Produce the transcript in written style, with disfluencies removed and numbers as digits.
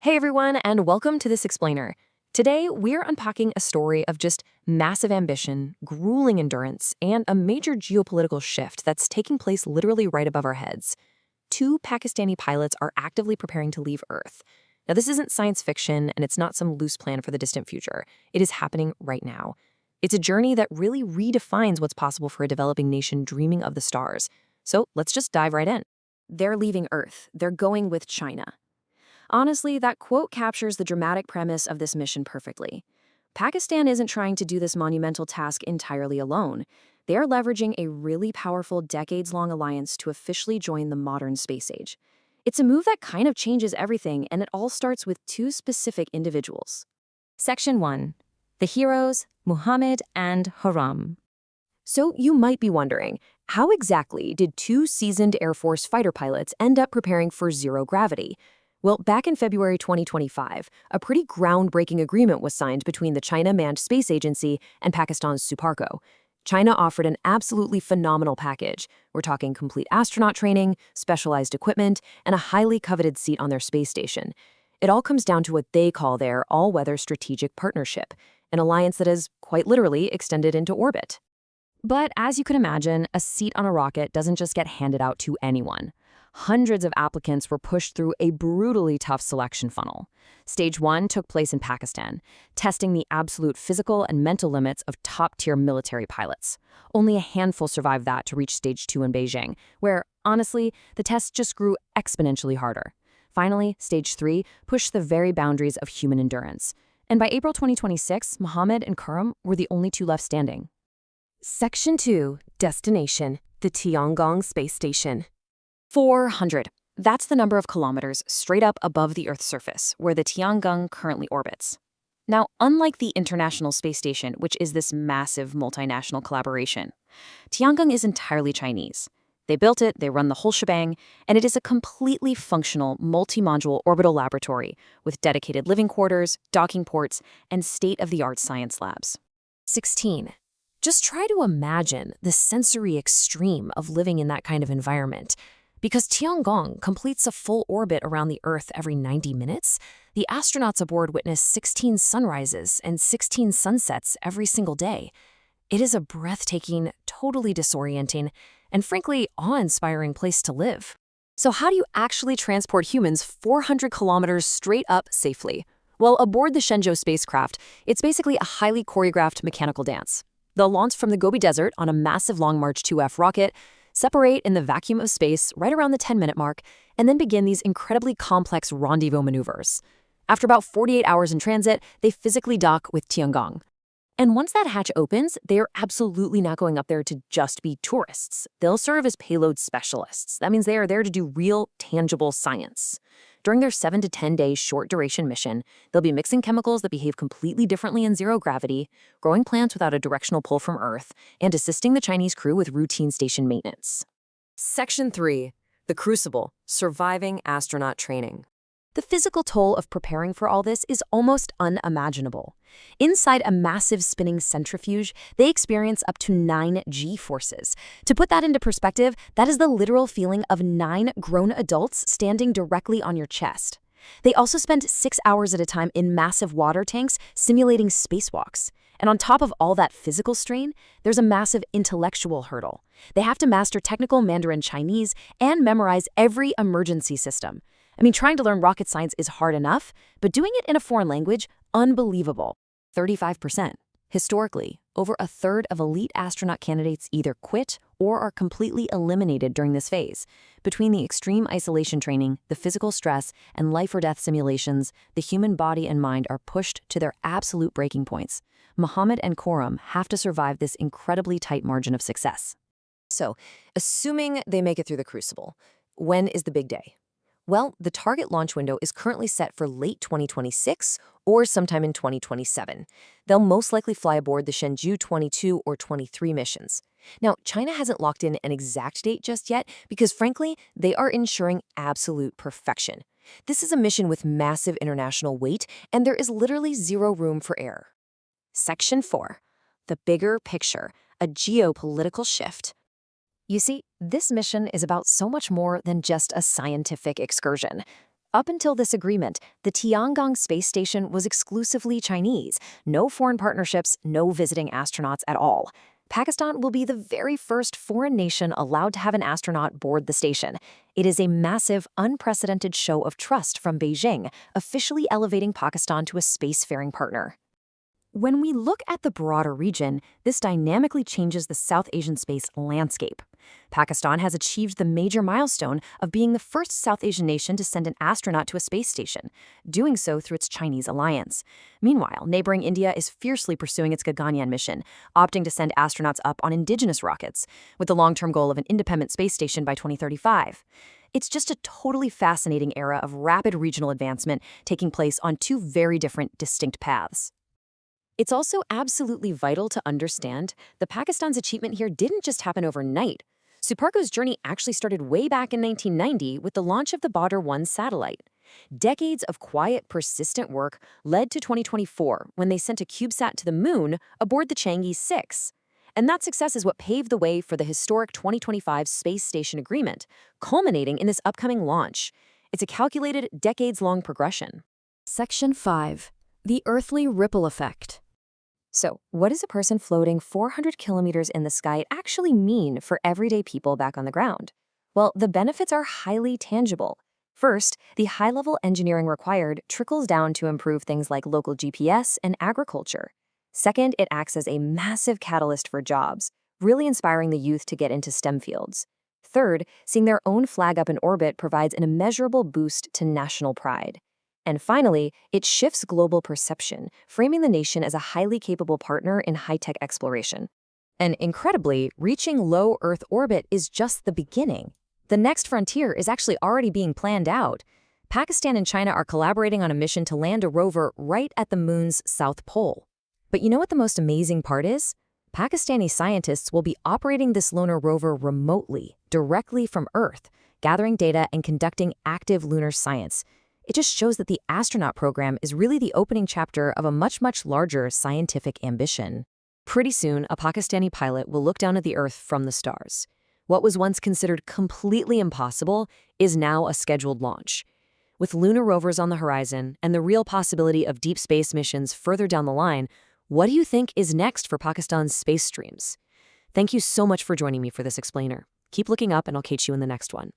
Hey everyone, and welcome to This Explainer. Today, we're unpacking a story of just massive ambition, grueling endurance, and a major geopolitical shift that's taking place literally right above our heads. Two Pakistani pilots are actively preparing to leave Earth. Now, this isn't science fiction, and it's not some loose plan for the distant future. It is happening right now. It's a journey that really redefines what's possible for a developing nation dreaming of the stars. So let's just dive right in. They're leaving Earth. They're going with China. Honestly, that quote captures the dramatic premise of this mission perfectly. Pakistan isn't trying to do this monumental task entirely alone. They are leveraging a really powerful decades-long alliance to officially join the modern space age. It's a move that kind of changes everything, and it all starts with two specific individuals. Section 1. The heroes, Muhammad and Khurram. So you might be wondering, how exactly did two seasoned Air Force fighter pilots end up preparing for zero gravity? Well, back in February 2025, a pretty groundbreaking agreement was signed between the China Manned Space Agency and Pakistan's SUPARCO. China offered an absolutely phenomenal package. We're talking complete astronaut training, specialized equipment, and a highly coveted seat on their space station. It all comes down to what they call their all-weather strategic partnership, an alliance that has quite literally extended into orbit. But as you can imagine, a seat on a rocket doesn't just get handed out to anyone. Hundreds of applicants were pushed through a brutally tough selection funnel. Stage 1 took place in Pakistan, testing the absolute physical and mental limits of top-tier military pilots. Only a handful survived that to reach Stage 2 in Beijing, where, honestly, the tests just grew exponentially harder. Finally, Stage 3 pushed the very boundaries of human endurance. And by April 2026, Muhammad and Khurram were the only two left standing. Section 2. Destination: the Tiangong Space Station. 400. That's the number of kilometers straight up above the Earth's surface, where the Tiangong currently orbits. Now, unlike the International Space Station, which is this massive multinational collaboration, Tiangong is entirely Chinese. They built it, they run the whole shebang, and it is a completely functional, multi-module orbital laboratory with dedicated living quarters, docking ports, and state-of-the-art science labs. 16. Just try to imagine the sensory extreme of living in that kind of environment. Because Tiangong completes a full orbit around the Earth every 90 minutes, the astronauts aboard witness 16 sunrises and 16 sunsets every single day. It is a breathtaking, totally disorienting, and frankly, awe-inspiring place to live. So how do you actually transport humans 400 kilometers straight up safely? Well, aboard the Shenzhou spacecraft, it's basically a highly choreographed mechanical dance. They'll launch from the Gobi Desert on a massive Long March 2F rocket, separate in the vacuum of space right around the 10-minute mark, and then begin these incredibly complex rendezvous maneuvers. After about 48 hours in transit, they physically dock with Tiangong. And once that hatch opens, they are absolutely not going up there to just be tourists. They'll serve as payload specialists. That means they are there to do real, tangible science. During their 7 to 10-day short-duration mission, they'll be mixing chemicals that behave completely differently in zero gravity, growing plants without a directional pull from Earth, and assisting the Chinese crew with routine station maintenance. Section 3. The Crucible: Surviving Astronaut Training. The physical toll of preparing for all this is almost unimaginable. Inside a massive spinning centrifuge, they experience up to 9 G-forces. To put that into perspective, that is the literal feeling of 9 grown adults standing directly on your chest. They also spend 6 hours at a time in massive water tanks simulating spacewalks. And on top of all that physical strain, there's a massive intellectual hurdle. They have to master technical Mandarin Chinese and memorize every emergency system. I mean, trying to learn rocket science is hard enough, but doing it in a foreign language, unbelievable. 35%. Historically, over a third of elite astronaut candidates either quit or are completely eliminated during this phase. Between the extreme isolation training, the physical stress, and life-or-death simulations, the human body and mind are pushed to their absolute breaking points. Muhammad and Khurram have to survive this incredibly tight margin of success. So, assuming they make it through the crucible, when is the big day? Well, the target launch window is currently set for late 2026 or sometime in 2027. They'll most likely fly aboard the Shenzhou 22 or 23 missions. Now, China hasn't locked in an exact date just yet because, frankly, they are ensuring absolute perfection. This is a mission with massive international weight, and there is literally zero room for error. Section 4. The Bigger Picture: A Geopolitical Shift. You see, this mission is about so much more than just a scientific excursion. Up until this agreement, the Tiangong Space Station was exclusively Chinese. No foreign partnerships, no visiting astronauts at all. Pakistan will be the very first foreign nation allowed to have an astronaut board the station. It is a massive, unprecedented show of trust from Beijing, officially elevating Pakistan to a spacefaring partner. When we look at the broader region, this dynamically changes the South Asian space landscape. Pakistan has achieved the major milestone of being the first South Asian nation to send an astronaut to a space station, doing so through its Chinese alliance. Meanwhile, neighboring India is fiercely pursuing its Gaganyaan mission, opting to send astronauts up on indigenous rockets, with the long-term goal of an independent space station by 2035. It's just a totally fascinating era of rapid regional advancement taking place on two very different, distinct paths. It's also absolutely vital to understand that Pakistan's achievement here didn't just happen overnight. SUPARCO's journey actually started way back in 1990 with the launch of the Badr 1 satellite. Decades of quiet, persistent work led to 2024 when they sent a CubeSat to the moon aboard the Chang'e 6. And that success is what paved the way for the historic 2025 space station agreement, culminating in this upcoming launch. It's a calculated, decades-long progression. Section 5. The Earthly Ripple Effect. So, what does a person floating 400 kilometers in the sky actually mean for everyday people back on the ground? Well, the benefits are highly tangible. First, the high-level engineering required trickles down to improve things like local GPS and agriculture. Second, it acts as a massive catalyst for jobs, really inspiring the youth to get into STEM fields. Third, seeing their own flag up in orbit provides an immeasurable boost to national pride. And finally, it shifts global perception, framing the nation as a highly capable partner in high-tech exploration. And incredibly, reaching low Earth orbit is just the beginning. The next frontier is actually already being planned out. Pakistan and China are collaborating on a mission to land a rover right at the moon's south pole. But you know what the most amazing part is? Pakistani scientists will be operating this lunar rover remotely, directly from Earth, gathering data and conducting active lunar science. It just shows that the astronaut program is really the opening chapter of a much, much larger scientific ambition. Pretty soon, a Pakistani pilot will look down at the Earth from the stars. What was once considered completely impossible is now a scheduled launch. With lunar rovers on the horizon and the real possibility of deep space missions further down the line, what do you think is next for Pakistan's space streams? Thank you so much for joining me for this explainer. Keep looking up and I'll catch you in the next one.